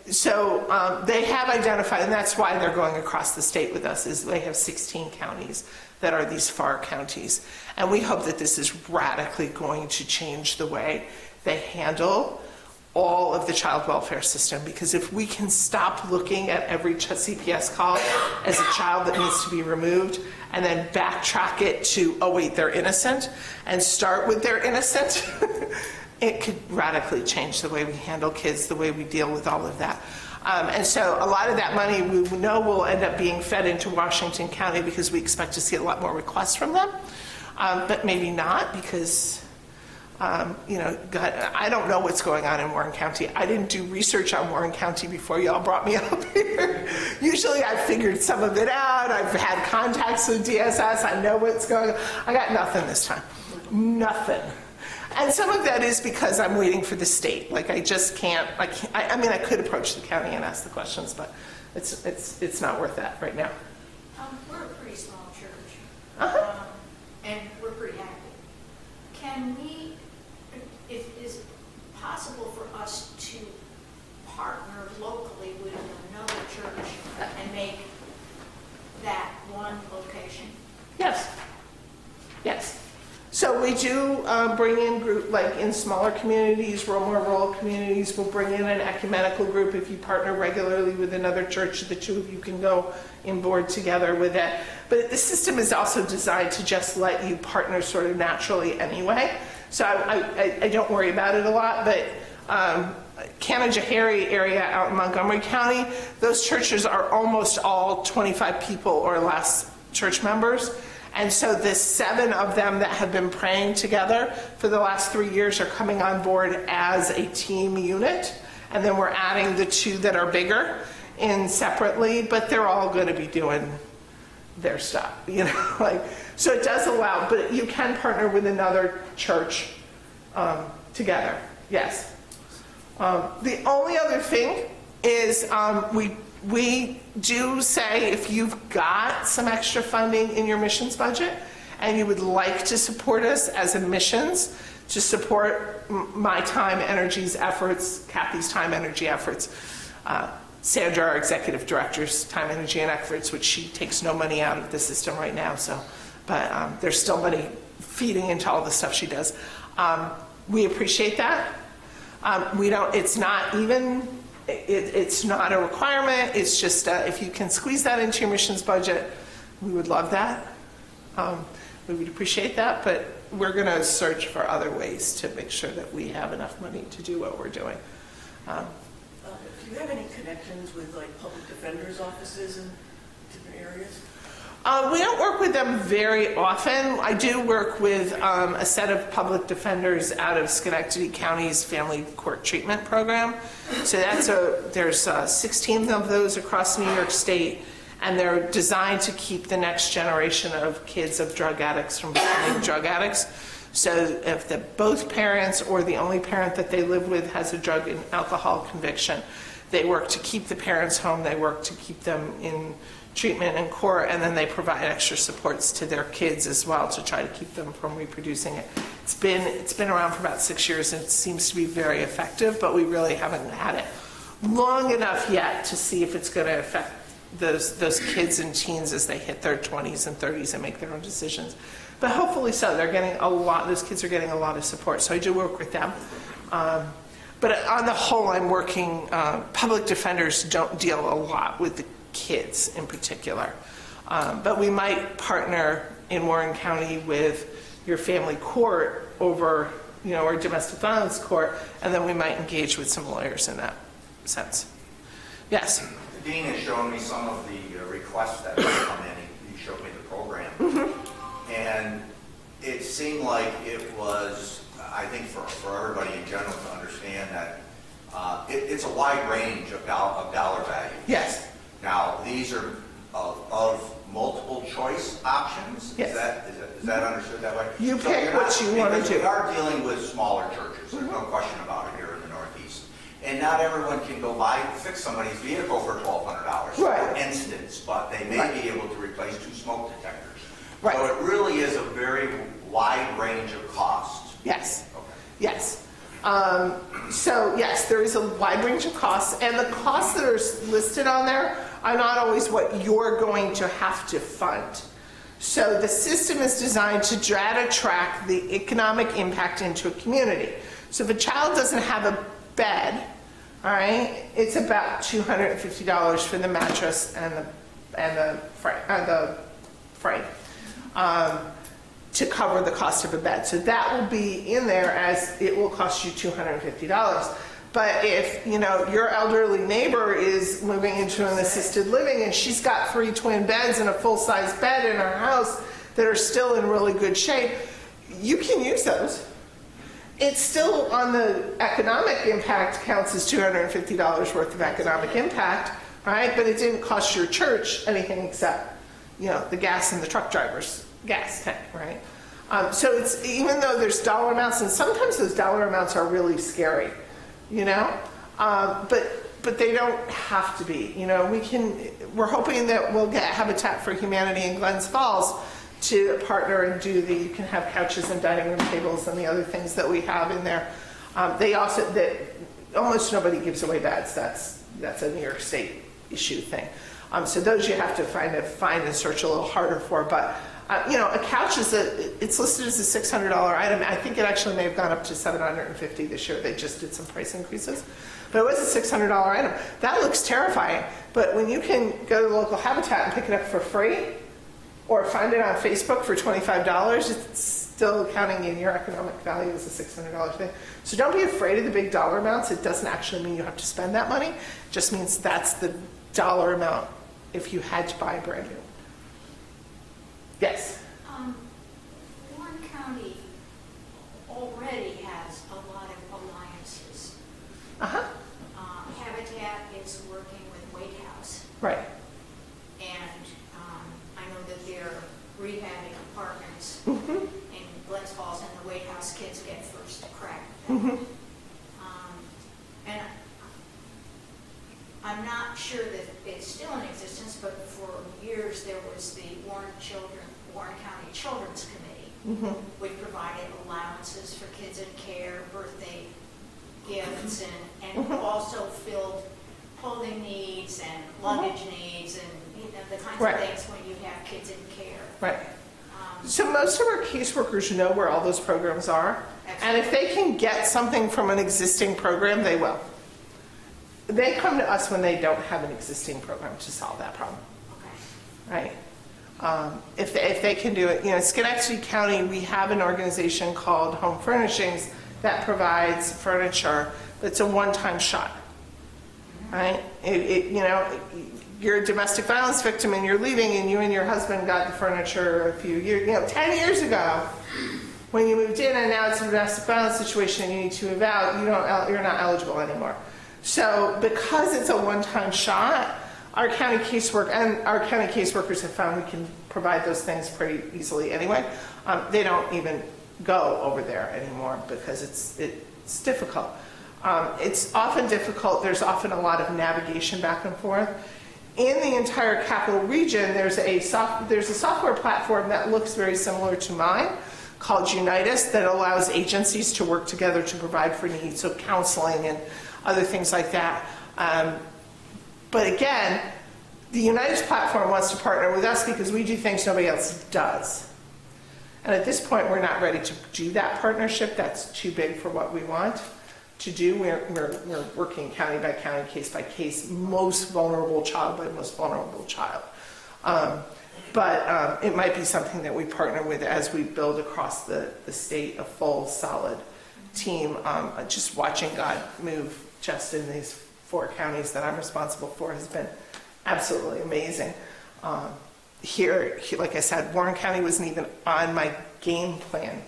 So they have identified, and that's why they're going across the state with us, is they have 16 counties that are these far counties. And we hope that this is radically going to change the way they handle all of the child welfare system, because if we can stop looking at every CPS call as a child that needs to be removed and then backtrack it to, oh wait, they're innocent, and start with they're innocent, it could radically change the way we handle kids, the way we deal with all of that. And so a lot of that money we know will end up being fed into Washington County because we expect to see a lot more requests from them, but maybe not because God, I don't know what's going on in Warren County. I didn't do research on Warren County before y'all brought me up here. Usually I've figured some of it out. I've had contacts with DSS. I know what's going on. I got nothing this time. Nothing. And some of that is because I'm waiting for the state. Like I just can't, I mean, I could approach the county and ask the questions, but it's not worth that right now. We're a pretty small church. Uh-huh. And we're pretty active. Can we, is it possible for us to partner locally with another church and make that one location? Yes. Yes. So we do bring in group, like in smaller communities, more rural communities, we'll bring in an ecumenical group. If you partner regularly with another church, the two of you can go in board together with it. But the system is also designed to just let you partner sort of naturally anyway. So I don't worry about it a lot, but Canajahari area out in Montgomery County, those churches are almost all 25 people or less church members. And so the 7 of them that have been praying together for the last 3 years are coming on board as a team unit. And then we're adding the 2 that are bigger in separately, but they're all going to be doing their stuff, so it does allow, but you can partner with another church together, yes. The only other thing is we do say if you've got some extra funding in your missions budget and you would like to support us as a missions to support my time, energy's efforts, Kathy's time, energy efforts, Sandra, our executive director's time, energy, and efforts, which she takes no money out of the system right now. So, but there's still money feeding into all the stuff she does. We appreciate that. We don't, it's not even, it's not a requirement. It's just if you can squeeze that into your missions budget, we would love that. We would appreciate that, but we're going to search for other ways to make sure that we have enough money to do what we're doing. Do you have any connections with like public defenders' offices in different areas? We don't work with them very often. I do work with a set of public defenders out of Schenectady County's Family Court Treatment Program. So there's 16 of those across New York State, and they're designed to keep the next generation of kids of drug addicts from becoming drug addicts. So if both parents or the only parent that they live with has a drug and alcohol conviction, they work to keep the parents home. They work to keep them in treatment and court, and then they provide extra supports to their kids as well to try to keep them from reproducing it. It's been around for about 6 years, and it seems to be very effective, but we really haven't had it long enough yet to see if it's going to affect those kids and teens as they hit their 20s and 30s and make their own decisions. But hopefully so. Those kids are getting a lot of support, so I do work with them. But on the whole, I'm working, public defenders don't deal a lot with the kids in particular. But we might partner in Warren County with your family court over, or domestic violence court, and then we might engage with some lawyers in that sense. Yes? The dean has shown me some of the requests that have come in. He showed me the program. And it seemed like it was, I think for everybody in general to understand that it's a wide range of dollar value. Yes. Now, these are of multiple choice options? Yes. Is that understood that way? You pick what you want to do. We are dealing with smaller churches. There's no question about it here in the Northeast. And not everyone can go fix somebody's vehicle for $1,200, for instance, but they may be able to replace 2 smoke detectors. Right. So it really is a very wide range of costs. Yes. Okay. Yes. So yes, there is a wide range of costs, and the costs that are listed on there are not always what you're going to have to fund. So the system is designed to try to track the economic impact into a community. So if a child doesn't have a bed, all right, it's about $250 for the mattress and the frame. To cover the cost of a bed. So that will be in there as it will cost you $250. But if, your elderly neighbor is moving into an assisted living and she's got 3 twin beds and a full-size bed in her house that are still in really good shape, you can use those. It's still on the economic impact counts as $250 worth of economic impact, right? But it didn't cost your church anything except, the gas in the truck driver's gas tank, right? So it's, even though there's dollar amounts, and sometimes those dollar amounts are really scary, but they don't have to be. We're hoping that we'll get Habitat for Humanity in Glens Falls to partner and you can have couches and dining room tables and the other things that we have in there. Almost nobody gives away beds. That's a New York State issue thing. So those you have to find and search a little harder for. But a couch it's listed as a $600 item. I think it actually may have gone up to $750 this year. They just did some price increases. But it was a $600 item. That looks terrifying. But when you can go to the local Habitat and pick it up for free, or find it on Facebook for $25, it's still counting in your economic value as a $600 thing. So don't be afraid of the big dollar amounts. It doesn't actually mean you have to spend that money. It just means that's the dollar amount if you had to buy a brand new. Yes? Warren County already has a lot of alliances. Habitat is working with White House. Right. And I know that they're rehabbing apartments Mm-hmm. in Glens Falls, and the White House kids get first crack. Mm-hmm. And I'm not sure that it's still in existence, but for years there was the Warren County Children's Committee, which provided allowances for kids in care, birthday gifts, and also filled clothing needs and luggage needs and the kinds of things when you have kids in care. Right. So most of our caseworkers know where all those programs are, and if they can get something from an existing program, they will. They come to us when they don't have an existing program to solve that problem, Okay. right? If they can do it, in Schenectady County, we have an organization called Home Furnishings that provides furniture that's a one-time shot, right? You're a domestic violence victim and you're leaving, and you and your husband got the furniture a few years, 10 years ago when you moved in, and now it's a domestic violence situation and you need to move out, you're not eligible anymore. So because it's a one-time shot, our county caseworkers have found we can provide those things pretty easily anyway. They don't even go over there anymore because it's difficult. It's often difficult. There's often a lot of navigation back and forth. In the entire capital region, there's a software platform that looks very similar to mine called Unitas that allows agencies to work together to provide for needs, so counseling and other things like that. But again, the Unitas platform wants to partner with us because we do things nobody else does. And at this point, we're not ready to do that partnership. That's too big for what we want to do. We're working county by county, case by case, most vulnerable child by most vulnerable child. But it might be something that we partner with as we build across the state a full, solid team. Just watching God move just in these 4 counties that I'm responsible for has been absolutely amazing. Here, like I said, Warren County wasn't even on my game plan.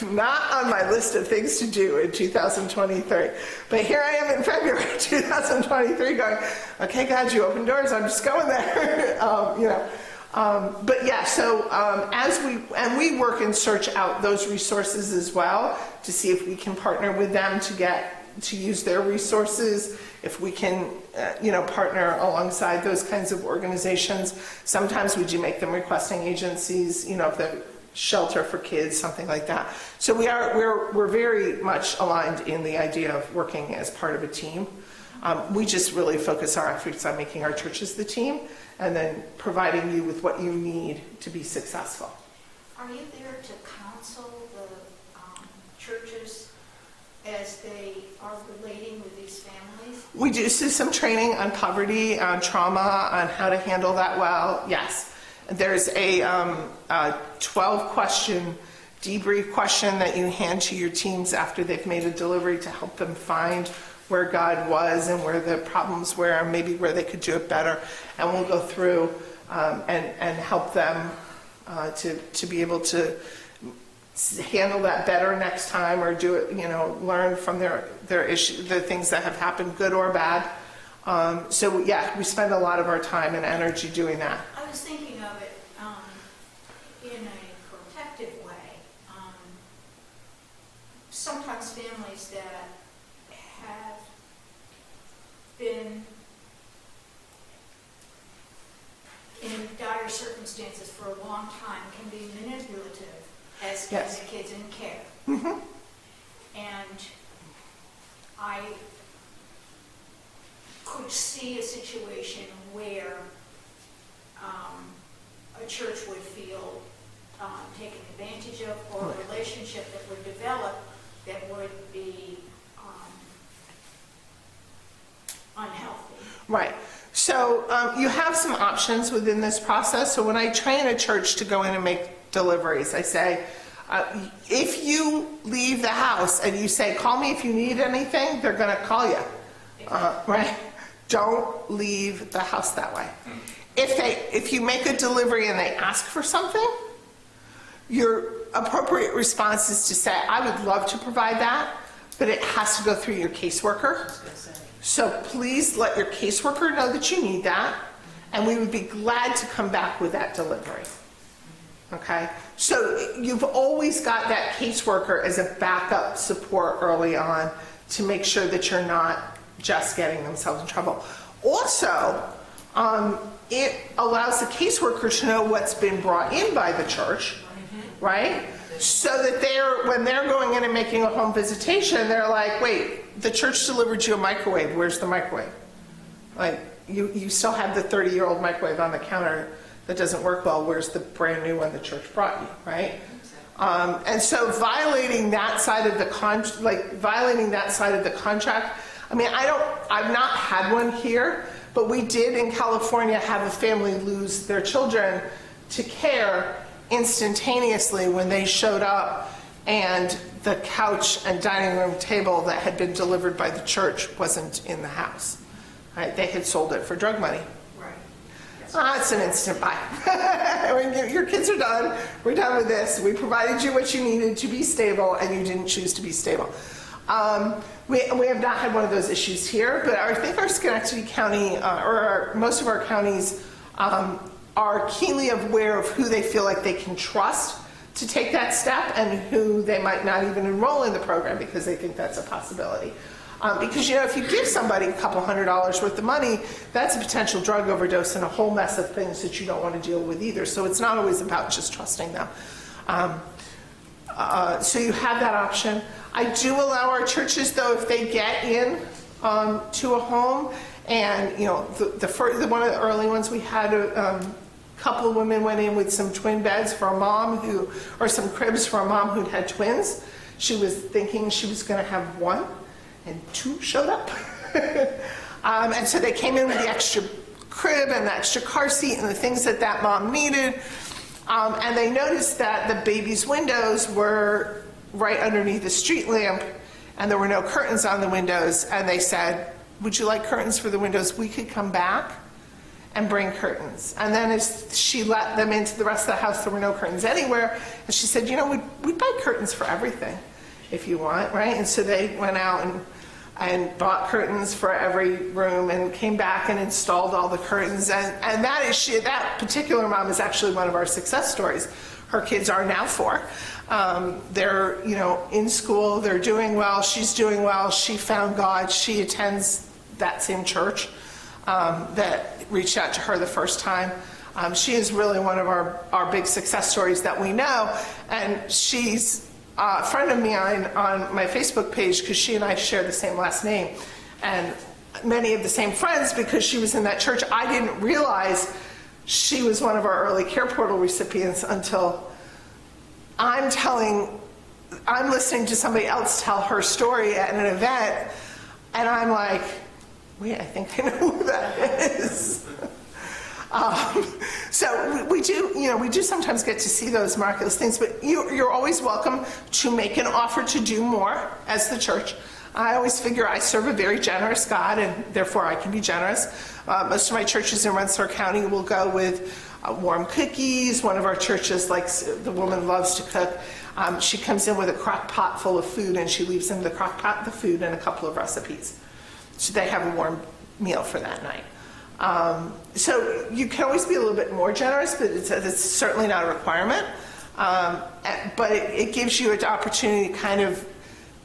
Not on my list of things to do in 2023. But here I am in February 2023 going, okay, God, you open doors, I'm just going there. But yeah, so we work and search out those resources as well to see if we can partner with them to use their resources, if we can, partner alongside those kinds of organizations. Sometimes we do make them requesting agencies, if the shelter for kids, something like that. So we're very much aligned in the idea of working as part of a team. We just really focus our efforts on making our churches the team and then providing you with what you need to be successful. Are you there to counsel the churches as they are relating with these families? We do some training on poverty, on trauma, on how to handle that well, yes. There's a 12-question debrief question that you hand to your teams after they've made a delivery to help them find where God was and where the problems were and maybe where they could do it better. And we'll go through and help them to be able to handle that better next time, or do it, learn from their issue, the things that have happened, good or bad. So yeah, we spend a lot of our time and energy doing that. I was thinking of it in a protective way. Sometimes families that have been in dire circumstances for a long time can be manipulative as Yes. the kids in care. Mm-hmm. And I could see a situation where a church would feel taken advantage of, or a relationship that would develop that would be unhealthy. Right. So you have some options within this process. So when I train a church to go in and make deliveries, I say, if you leave the house and you say, call me if you need anything, they're going to call you. Right? Don't leave the house that way. If you make a delivery and they ask for something, your appropriate response is to say, I would love to provide that, but it has to go through your caseworker. So please let your caseworker know that you need that, and we would be glad to come back with that delivery. Okay? So you've always got that caseworker as a backup support early on to make sure that you're not just getting themselves in trouble. Also, it allows the caseworker to know what's been brought in by the church, right? So that when they're going in and making a home visitation, they're like, wait, the church delivered you a microwave. Where's the microwave? Like, you still have the 30-year-old microwave on the counter that doesn't work well, where's the brand new one the church brought you, right? And so violating that side of the contract. I mean, I've not had one here, but we did in California have a family lose their children to care instantaneously when they showed up and the couch and dining room table that had been delivered by the church wasn't in the house. Right? They had sold it for drug money. It's an instant buy. Your kids are done. We're done with this. We provided you what you needed to be stable, and you didn't choose to be stable. We have not had one of those issues here, but I think our Schenectady County, most of our counties, are keenly aware of who they feel like they can trust to take that step and who they might not even enroll in the program because they think that's a possibility. Because, if you give somebody a couple $100s worth of money, that's a potential drug overdose and a whole mess of things that you don't want to deal with either. So it's not always about just trusting them. So you have that option. I do allow our churches, though, if they get in to a home, and, one of the early ones we had a couple of women went in with some twin beds for a mom or some cribs for a mom who'd had twins. She was thinking she was going to have one. And 2 showed up. And so they came in with the extra crib and the extra car seat and the things that mom needed. And they noticed that the baby's windows were right underneath the street lamp and there were no curtains on the windows. And they said, would you like curtains for the windows? We could come back and bring curtains. And then as she let them into the rest of the house, there were no curtains anywhere. And she said, we'd buy curtains for everything if you want, right? And so they went out and bought curtains for every room and came back and installed all the curtains. And that particular mom is actually one of our success stories. Her kids are now 4. They're, in school, they're doing well, she's doing well, she found God, she attends that same church that reached out to her the first time. She is really one of our big success stories that we know, and she's a friend of mine on my Facebook page because she and I share the same last name and many of the same friends because she was in that church. I didn't realize she was one of our early Care Portal recipients until I'm listening to somebody else tell her story at an event, and I'm like, wait, I think I know who that is. So we do sometimes get to see those miraculous things, but you're always welcome to make an offer to do more as the church. I always figure I serve a very generous God, and therefore I can be generous. Most of my churches in Rensselaer County will go with warm cookies. One of our churches, like the woman loves to cook, she comes in with a crock pot full of food, and she leaves in the crock pot the food and a couple of recipes. So they have a warm meal for that night. So you can always be a little bit more generous, but it's certainly not a requirement. But it gives you an opportunity to kind of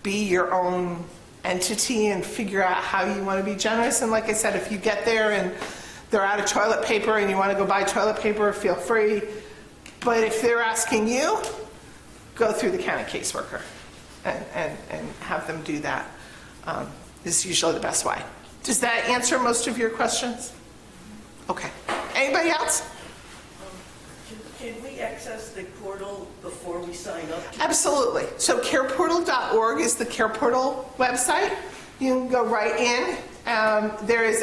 be your own entity and figure out how you want to be generous. And like I said, if you get there and they're out of toilet paper and you want to go buy toilet paper, feel free. But if they're asking you, go through the county caseworker and have them do that. Is usually the best way. Does that answer most of your questions? Okay. Anybody else? Can we access the portal before we sign up? Absolutely. So careportal.org is the Care Portal website. You can go right in. There is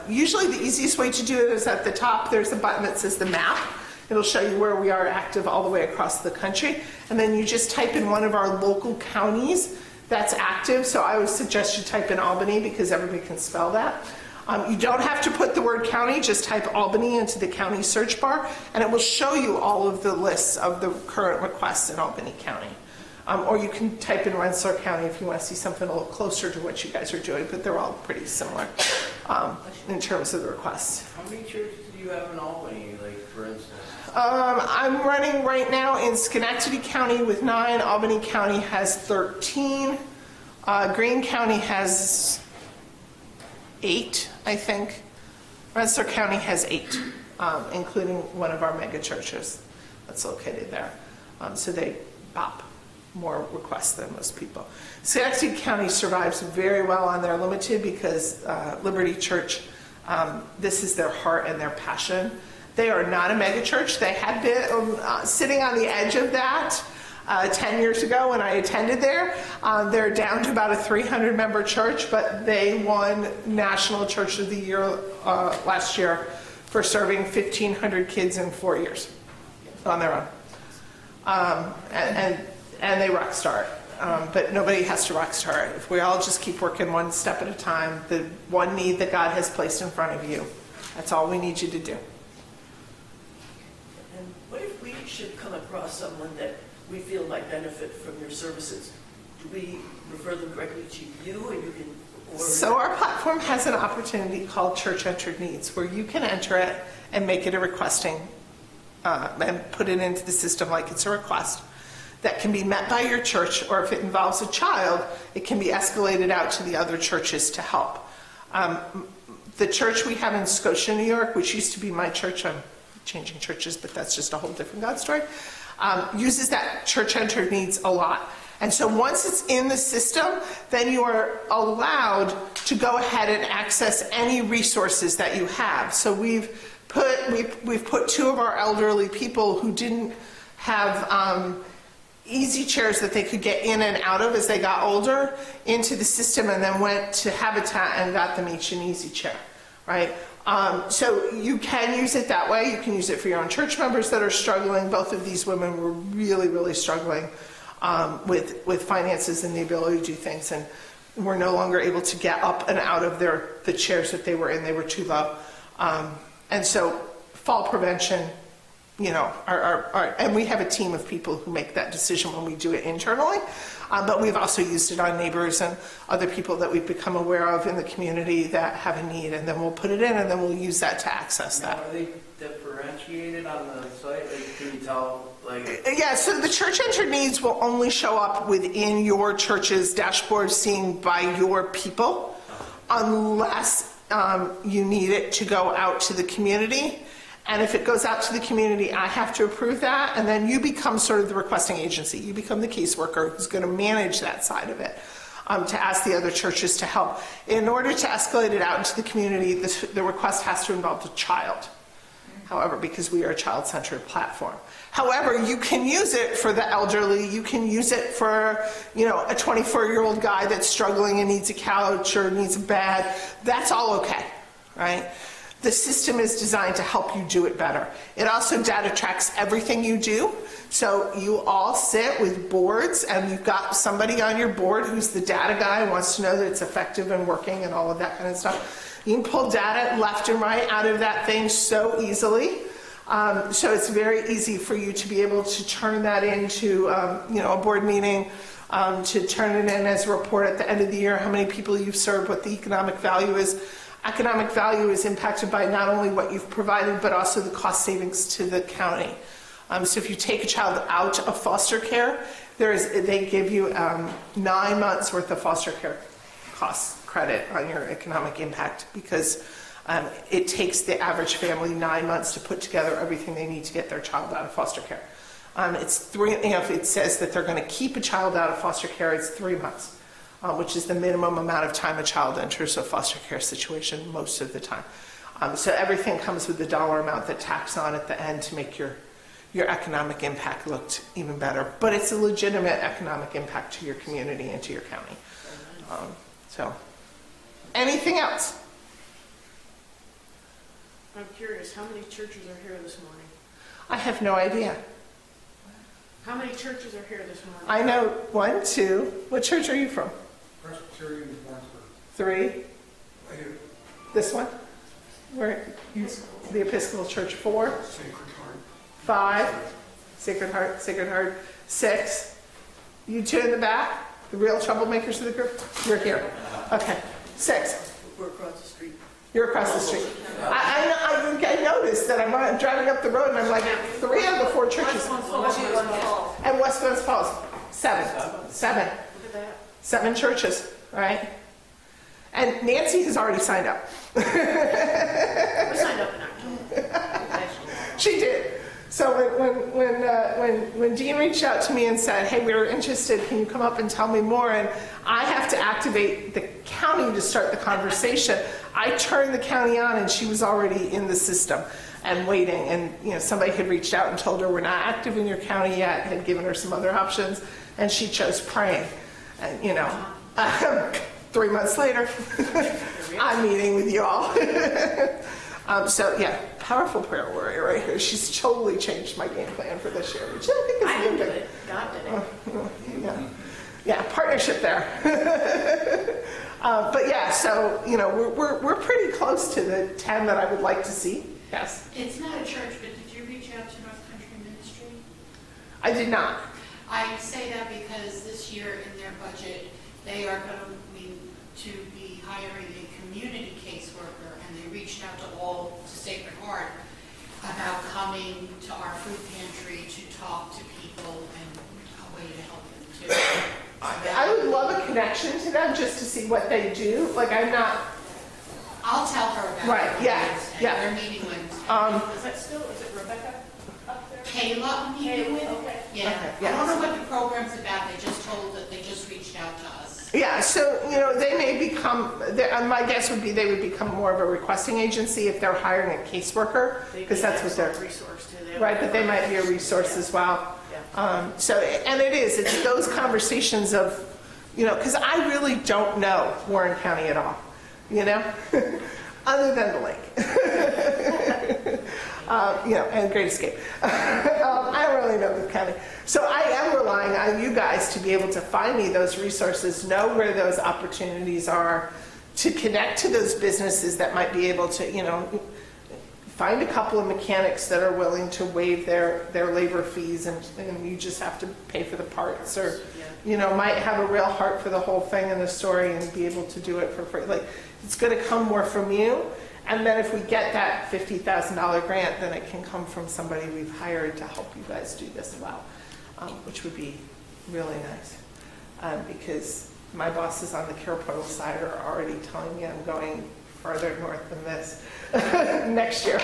usually the easiest way to do it is at the top. There's a button that says the map. It'll show you where we are active all the way across the country. And then you just type in one of our local counties that's active. So I would suggest you type in Albany because everybody can spell that. You don't have to put the word county, just type Albany into the county search bar, and it will show you all of the lists of the current requests in Albany County. Or you can type in Rensselaer County if you want to see something a little closer to what you guys are doing, but they're all pretty similar in terms of the requests. How many churches do you have in Albany, like, for instance? I'm running right now in Schenectady County with 9. Albany County has 13. Greene County has 8, I think. Rensselaer County has 8, including one of our mega churches that's located there. So they bop more requests than most people. Schenectady County survives very well on their limited because Liberty Church, this is their heart and their passion. They are not a mega church. They had been sitting on the edge of that 10 years ago when I attended there. They're down to about a 300-member church, but they won National Church of the Year last year for serving 1,500 kids in 4 years on their own. And they rock star it. But nobody has to rock star it. If we all just keep working one step at a time, the one need that God has placed in front of you, that's all we need you to do. And what if we should come across someone that we feel might benefit from your services? Do we refer them directly to you, and you can? Or So our platform has an opportunity called Church Entered Needs, where you can enter it and make it a requesting, and put it into the system like it's a request that can be met by your church, or if it involves a child, it can be escalated out to the other churches to help. The church we have in Scotia, New York, which used to be my church, I'm changing churches, but that's just a whole different God story, uses that Church Entered Needs a lot. And so once it's in the system, then you are allowed to go ahead and access any resources that you have. So we've put two of our elderly people who didn't have easy chairs that they could get in and out of as they got older into the system, and then went to Habitat and got them each an easy chair, right? So you can use it that way. You can use it for your own church members that are struggling. Both of these women were really, really struggling with finances and the ability to do things, and were no longer able to get up and out of the chairs that they were in. They were too low. And so fall prevention, you know, and we have a team of people who make that decision when we do it internally, but we've also used it on neighbors and other people that we've become aware of in the community that have a need, and then we'll put it in, and then we'll use that to access that. Now, are they differentiated on the site? Like, can you tell, like... Yeah, so the Church Entered Needs will only show up within your church's dashboard, seen by your people, unless you need it to go out to the community. And if it goes out to the community, I have to approve that, and then you become sort of the requesting agency. You become the caseworker who's going to manage that side of it, to ask the other churches to help. In order to escalate it out into the community, the request has to involve the child. However, because we are a child-centered platform. However, you can use it for the elderly. You can use it for, you know, a 24-year-old guy that's struggling and needs a couch or needs a bed. That's all okay, right? The system is designed to help you do it better. It also data tracks everything you do. So you all sit with boards, and you've got somebody on your board who's the data guy, wants to know that it's effective and working and all of that kind of stuff. You can pull data left and right out of that thing so easily. So it's very easy for you to be able to turn that into you know, a board meeting, to turn it in as a report at the end of the year, how many people you've served, what the economic value is. Economic value is impacted by not only what you've provided, but also the cost savings to the county. So if you take a child out of foster care, they give you 9 months worth of foster care cost credit on your economic impact, because it takes the average family 9 months to put together everything they need to get their child out of foster care. It's 3, you know, if it says that they're going to keep a child out of foster care, it's 3 months. Which is the minimum amount of time a child enters a foster care situation most of the time. So everything comes with the dollar amount that tacks on at the end to make your economic impact look even better. But it's a legitimate economic impact to your community and to your county. So, anything else? I'm curious, how many churches are here this morning? I have no idea. How many churches are here this morning? I know 1, 2. What church are you from? Presbyterian in Warrensburg. 3. Right here. This one? Where? The Episcopal Church. 4. Sacred Heart. 5. Sacred Heart. 6. You 2 in the back? The real troublemakers of the group? You're here. Okay. 6. We're across the street. You're across the street. I noticed that I'm driving up the road and I'm like, 3 of the 4 churches. And West Glens Falls. 7. 7. Look at that. 7 churches, right? And Nancy has already signed up. We signed up in October. She did. So when Dean reached out to me and said, hey, we were interested, can you come up and tell me more? And I have to activate the county to start the conversation. I turned the county on and she was already in the system. and waiting. And, you know, somebody had reached out and told her, we're not active in your county yet, had given her some other options, and she chose praying. And, you know, 3 months later, I'm meeting with you all. So, yeah, powerful prayer warrior right here. She's totally changed my game plan for this year, which I think is I didn't do good. it. God did it. Yeah, partnership there. But yeah, so, you know, we're pretty close to the 10 that I would like to see. Yes. It's not a church, but did you reach out to North Country Ministry? I did not. I say that because this year in their budget, they are going to be hiring a community caseworker, and they reached out to Sacred Heart about coming to our food pantry to talk to people and a way to help them too. I would love a connection to them just to see what they do. Like, I'm not. I'll tell her about Right, it. yeah, Wednesday. yeah. They're meeting Wednesday. Is it Rebecca up there? Kayla, I'm meeting with. Okay. Yeah. Okay, I yes. don't know what the program's about. They just told that they just reached out to us. Yeah, so, you know, they may become, my guess would be they would become more of a requesting agency if they're hiring a caseworker, because that's what they're. Resource too. Right, but they might be a resource as well. So, and it's those conversations of, you know, because I really don't know Warren County at all, you know, other than the lake, you know, and Great Escape. I don't really know the county. So I am relying on you guys to be able to find me those resources, know where those opportunities are, to connect to those businesses that might be able to, you know, find a couple of mechanics that are willing to waive their labor fees, and you just have to pay for the parts, or, you know, might have a real heart for the whole thing and the story and be able to do it for free. Like, it's going to come more from you. And then if we get that $50,000 grant, then it can come from somebody we've hired to help you guys do this well, which would be really nice. Because my bosses on the Care Portal side are already telling me I'm going farther north than this next year.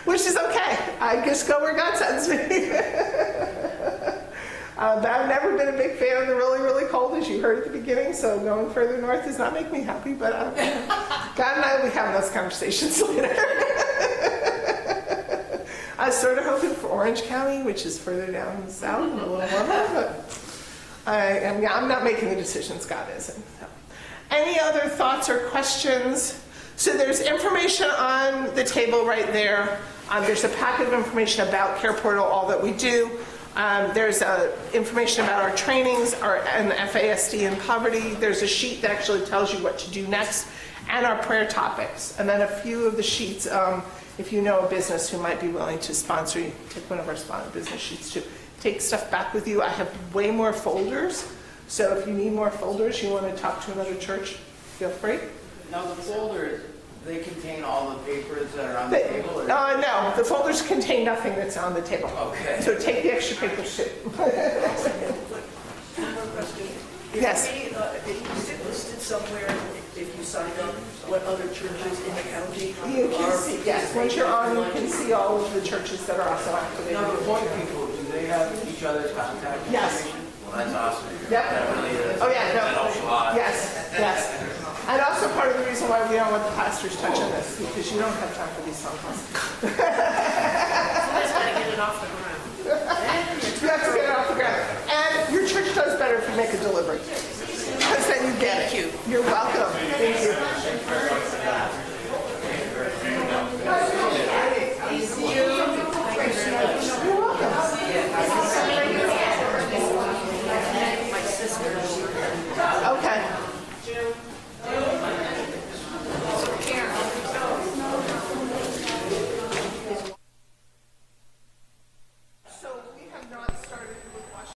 Which is okay. I just go where God sends me. I've never been a big fan of the really, really cold, as you heard at the beginning, so going further north does not make me happy, but God and I will have those conversations later. I was sort of hoping for Orange County, which is further down south and a little warmer, but I'm not making the decisions, God isn't. So. Any other thoughts or questions? So there's information on the table right there. There's a packet of information about Care Portal, all that we do. There's information about our trainings and FASD and poverty. There's a sheet that actually tells you what to do next, and our prayer topics. And then a few of the sheets, if you know a business who might be willing to sponsor you, take one of our business sheets too. Take stuff back with you. I have way more folders. So if you need more folders, you want to talk to another church, feel free. Now the folders, they contain all the papers that are on the table? Or? No, the folders contain nothing that's on the table. Okay. So take the extra papers too. One more question. Yes. Is it listed somewhere, if you sign up, what other churches in the county You can are? see, yes, once you're on, you can see all of the churches that are also activated. Now the point people, do they have each other's contact Yes. information? Well, that's awesome. Yep. Oh, yeah, no. That helps a lot. Yes, yes. And also part of the reason why we don't want the pastors touching this, because you don't have time for these phone calls. Somebody's got to get it off the ground. You have to get it off the ground. And your church does better if you make a delivery. Because then you get it. Thank you. You're welcome.